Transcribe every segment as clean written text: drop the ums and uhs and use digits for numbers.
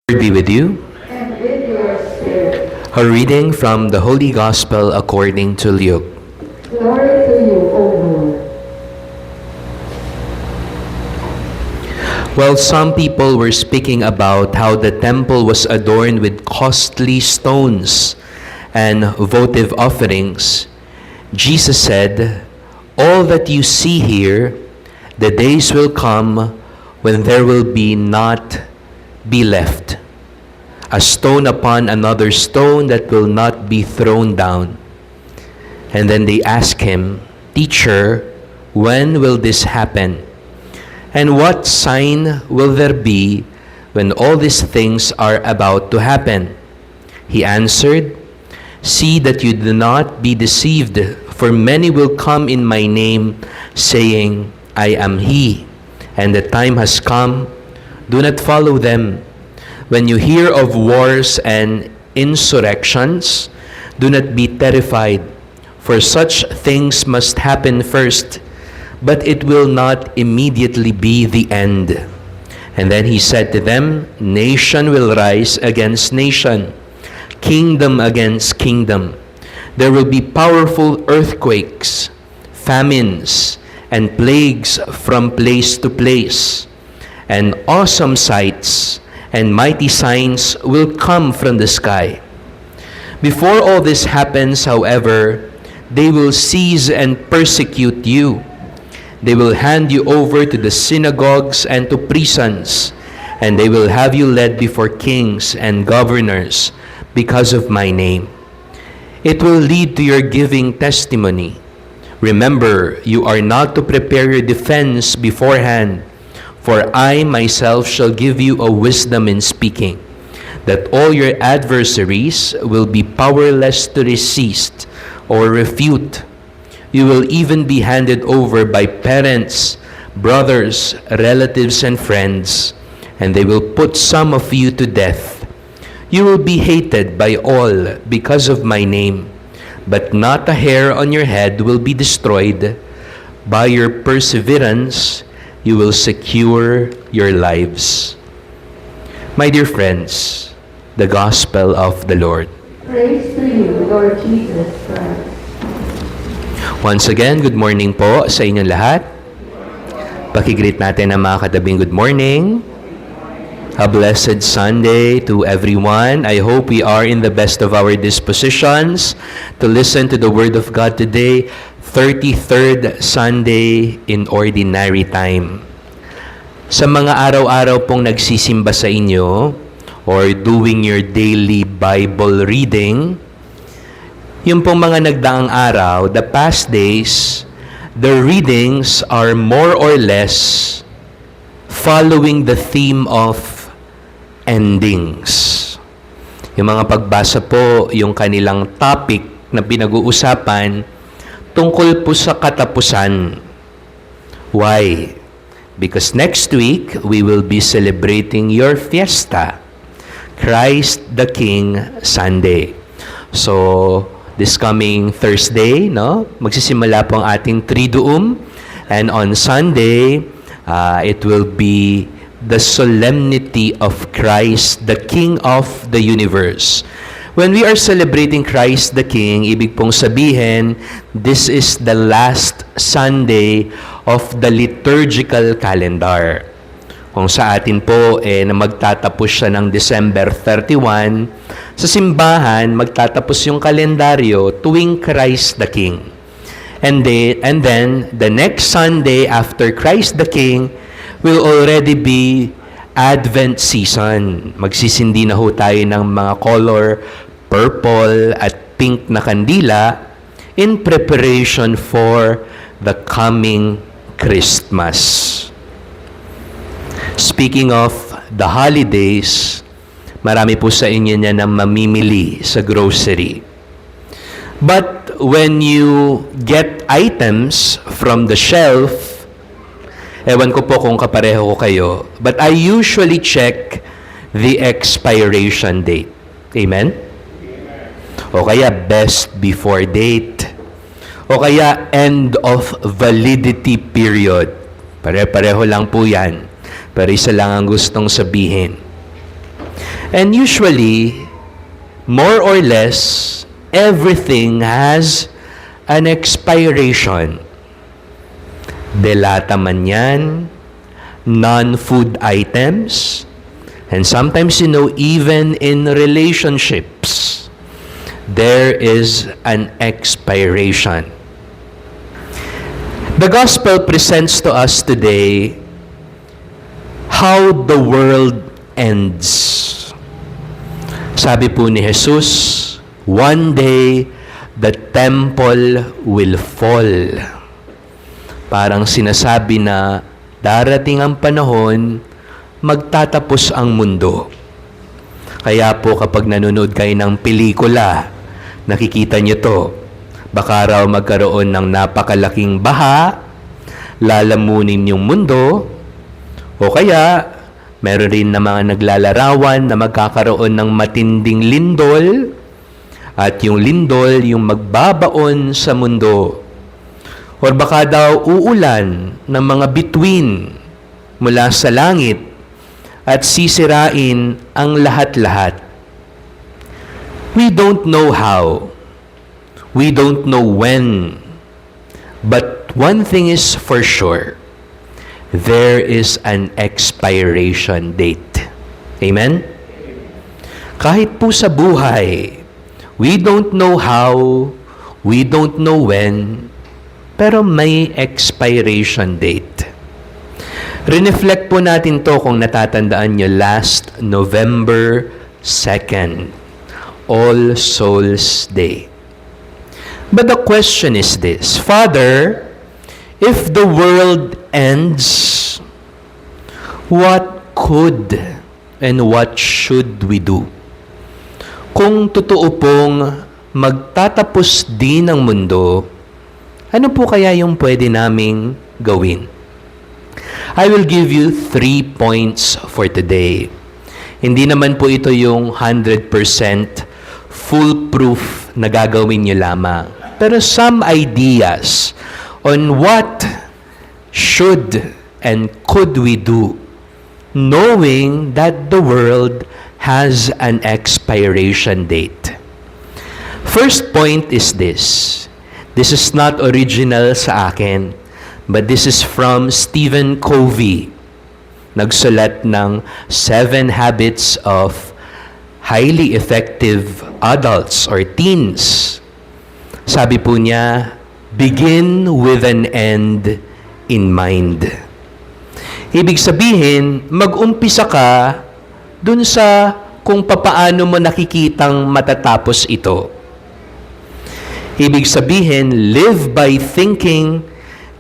Lord be with you. And with your spirit. A reading from the Holy Gospel according to Luke. Glory to you, O Lord. While some people were speaking about how the temple was adorned with costly stones and votive offerings, Jesus said, "All that you see here, the days will come when there will not be left a stone upon another stone that will not be thrown down." And then they asked him, "Teacher, when will this happen? And what sign will there be when all these things are about to happen?" He answered, "See that you do not be deceived, for many will come in my name, saying, 'I am he,' and the time has come. Do not follow them. When you hear of wars and insurrections, do not be terrified, for such things must happen first, but it will not immediately be the end." And then he said to them, "Nation will rise against nation, kingdom against kingdom. There will be powerful earthquakes, famines, and plagues from place to place, and awesome sights and mighty signs will come from the sky. Before all this happens, however, they will seize and persecute you. They will hand you over to the synagogues and to prisons, and they will have you led before kings and governors because of my name. It will lead to your giving testimony. Remember, you are not to prepare your defense beforehand, for I myself shall give you a wisdom in speaking, that all your adversaries will be powerless to resist or refute. You will even be handed over by parents, brothers, relatives, and friends, and they will put some of you to death. You will be hated by all because of my name, but not a hair on your head will be destroyed. By your perseverance, you will secure your lives." My dear friends, the Gospel of the Lord. Praise to you, Lord Jesus Christ. Once again, good morning po sa inyong lahat. Pakigreet natin ang mga katabing good morning. A blessed Sunday to everyone. I hope we are in the best of our dispositions to listen to the Word of God today, 33rd Sunday in Ordinary Time. Sa mga araw-araw pong nagsisimba sa inyo or doing your daily Bible reading, yung pong mga nagdaang araw, the past days, the readings are more or less following the theme of endings. Yung mga pagbasa po, yung kanilang topic na pinag-uusapan, tungkol po sa katapusan. Why? Because next week, we will be celebrating your fiesta, Christ the King Sunday. So, this coming Thursday, magsisimula po ang ating Triduum. And on Sunday, it will be the solemnity of Christ, the King of the universe. When we are celebrating Christ the King, ibig pong sabihin, this is the last Sunday of the liturgical calendar. Kung sa atin po, na magtatapos siya ng December 31, sa simbahan, magtatapos yung kalendaryo tuwing Christ the King. And then, the next Sunday after Christ the King will already be Advent season. Magsisindi na ho tayo ng mga color purple at pink na kandila in preparation for the coming Christmas. Speaking of the holidays, marami po sa inyo niya na mamimili sa grocery. But when you get items from the shelf, ewan ko po kung kapareho ko kayo, but I usually check the expiration date. Amen? O kaya best before date. O kaya end of validity period. Pare-pareho lang po yan. Pero isa lang ang gustong sabihin. And usually, more or less, everything has an expiration. Delata man yan, non-food items, and sometimes, even in relationships, there is an expiration. The gospel presents to us today how the world ends. Sabi po ni Jesus, one day, the temple will fall. Parang sinasabi na darating ang panahon, magtatapos ang mundo. Kaya po kapag nanonood kayo ng pelikula, nakikita nyo to. Baka raw magkaroon ng napakalaking baha, lalamunin yung mundo, o kaya meron rin na mga naglalarawan na magkakaroon ng matinding lindol, at yung lindol yung magbabaon sa mundo. Or baka daw uulan ng mga bituin mula sa langit at sisirain ang lahat-lahat. We don't know how. We don't know when. But one thing is for sure. There is an expiration date. Amen? Kahit po sa buhay, we don't know how, we don't know when, pero may expiration date. Reflect po natin to kung natatandaan nyo last November 2nd, All Souls Day. But the question is this, Father, if the world ends, what could and what should we do? Kung totoo pong magtatapos din ang mundo, ano po kaya yung pwede naming gawin? I will give you 3 points for today. Hindi naman po ito yung 100% foolproof na gagawin nyo lamang. Pero some ideas on what should and could we do, knowing that the world has an expiration date. First point is this. This is not original sa akin, but this is from Stephen Covey. Nagsulat ng 7 Habits of Highly Effective Adults or Teens. Sabi po niya, begin with an end in mind. Ibig sabihin, mag-umpisa ka dun sa kung papaano mo nakikitang matatapos ito. Ibig sabihin, live by thinking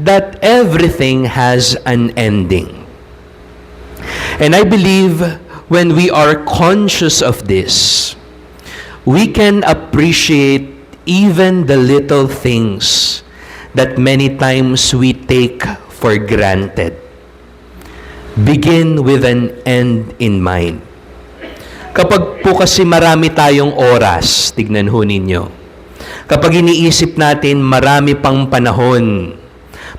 that everything has an ending. And I believe when we are conscious of this, we can appreciate even the little things that many times we take for granted. Begin with an end in mind. Kapag po kasi marami tayong oras, tignan ho ninyo, kapag iniisip natin marami pang panahon,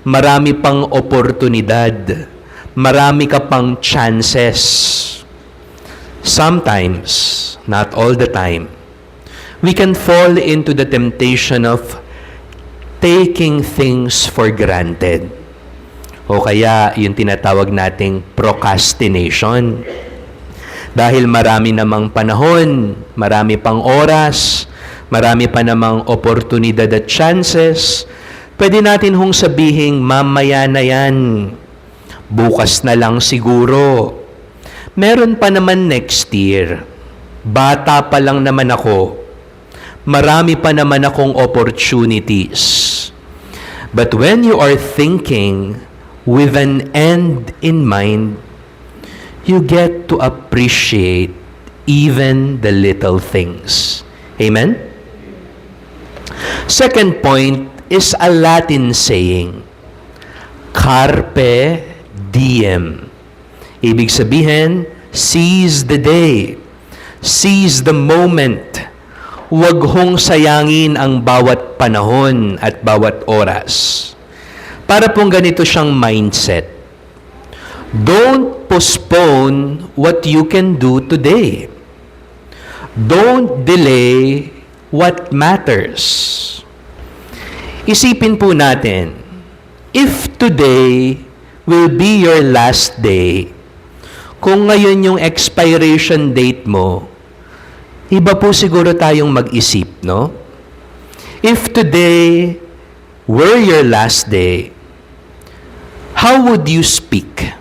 marami pang oportunidad, marami ka pang chances, sometimes, not all the time, we can fall into the temptation of taking things for granted. O kaya yung tinatawag nating procrastination. Dahil marami namang panahon, marami pang oras, marami pa namang oportunidad at chances, pwede natin hong sabihing mamaya na yan, bukas na lang siguro, meron pa naman next year, bata pa lang naman ako, marami pa naman akong opportunities. But when you are thinking with an end in mind, you get to appreciate even the little things. Amen? Second point is a Latin saying, carpe diem. Ibig sabihin, seize the day. Seize the moment. Huwag hong sayangin ang bawat panahon at bawat oras. Para pong ganito siyang mindset. Don't postpone what you can do today. Don't delay what matters. Isipin po natin, if today will be your last day, kung ngayon yung expiration date mo, iba po siguro tayong mag-isip, no? If today were your last day, how would you speak?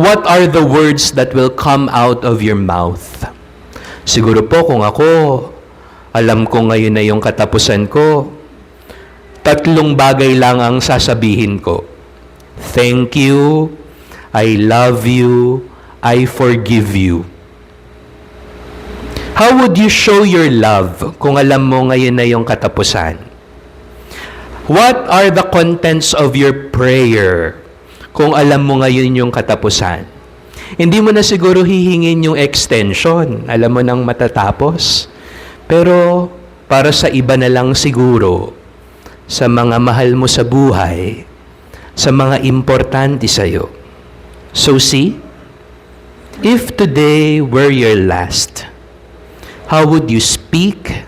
What are the words that will come out of your mouth? Siguro po kung ako, alam ko ngayon na yung katapusan ko, 3 bagay lang ang sasabihin ko. Thank you, I love you, I forgive you. How would you show your love kung alam mo ngayon na yung katapusan? What are the contents of your prayer kung alam mo ngayon yung katapusan? Hindi mo na siguro hihingin yung extension. Alam mo nang matatapos. Pero para sa iba na lang siguro, sa mga mahal mo sa buhay, sa mga importante sa'yo. So see, if today were your last, how would you speak?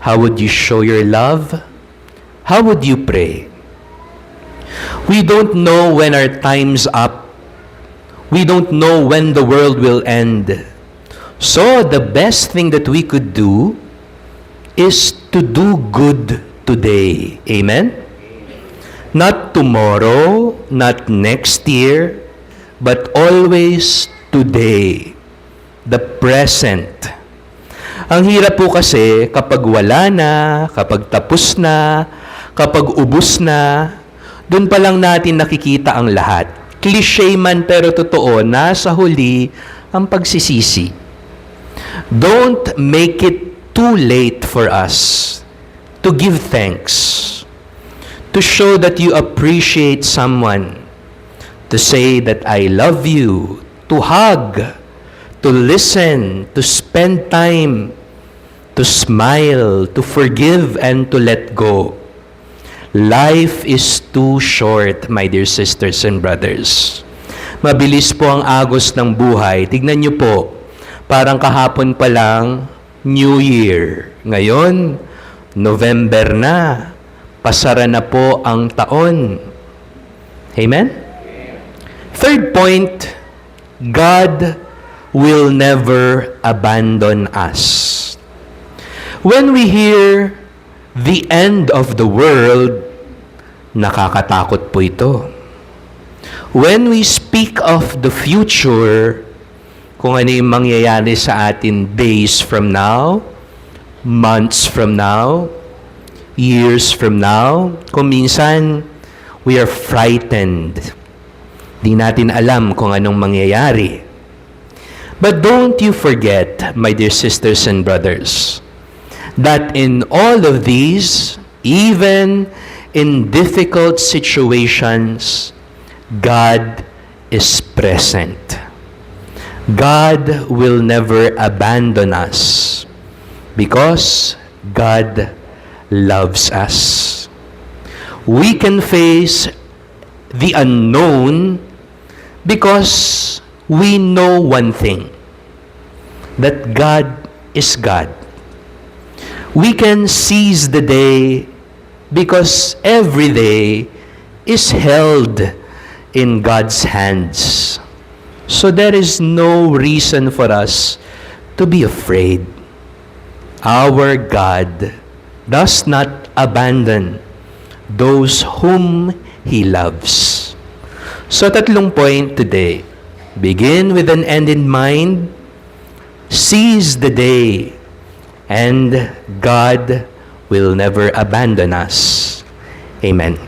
How would you show your love? How would you pray? We don't know when our time's up. We don't know when the world will end. So the best thing that we could do is to do good today. Amen? Not tomorrow, not next year, but always today. The present. Ang hirap po kasi kapag wala na, kapag tapos na, kapag ubos na, dun pa lang natin nakikita ang lahat. Cliché man pero totoo, nasa huli ang pagsisisi. Don't make it too late for us to give thanks, to show that you appreciate someone, to say that I love you, to hug, to listen, to spend time, to smile, to forgive, and to let go. Life is too short, my dear sisters and brothers. Mabilis po ang agos ng buhay. Tignan niyo po, parang kahapon pa lang, New Year. Ngayon, November na. Pasara na po ang taon. Amen? Third point, God will never abandon us. When we hear the end of the world, nakakatakot po ito. When we speak of the future, kung ano yung mangyayari sa atin days from now, months from now, years from now, kung minsan we are frightened. Di natin alam kung anong mangyayari. But don't you forget, my dear sisters and brothers, that in all of these, even in difficult situations, God is present. God will never abandon us because God loves us. We can face the unknown because we know one thing, that God is God. We can seize the day because every day is held in God's hands. So there is no reason for us to be afraid. Our God does not abandon those whom He loves. So 3 point today. Begin with an end in mind. Seize the day. And God will never abandon us. Amen.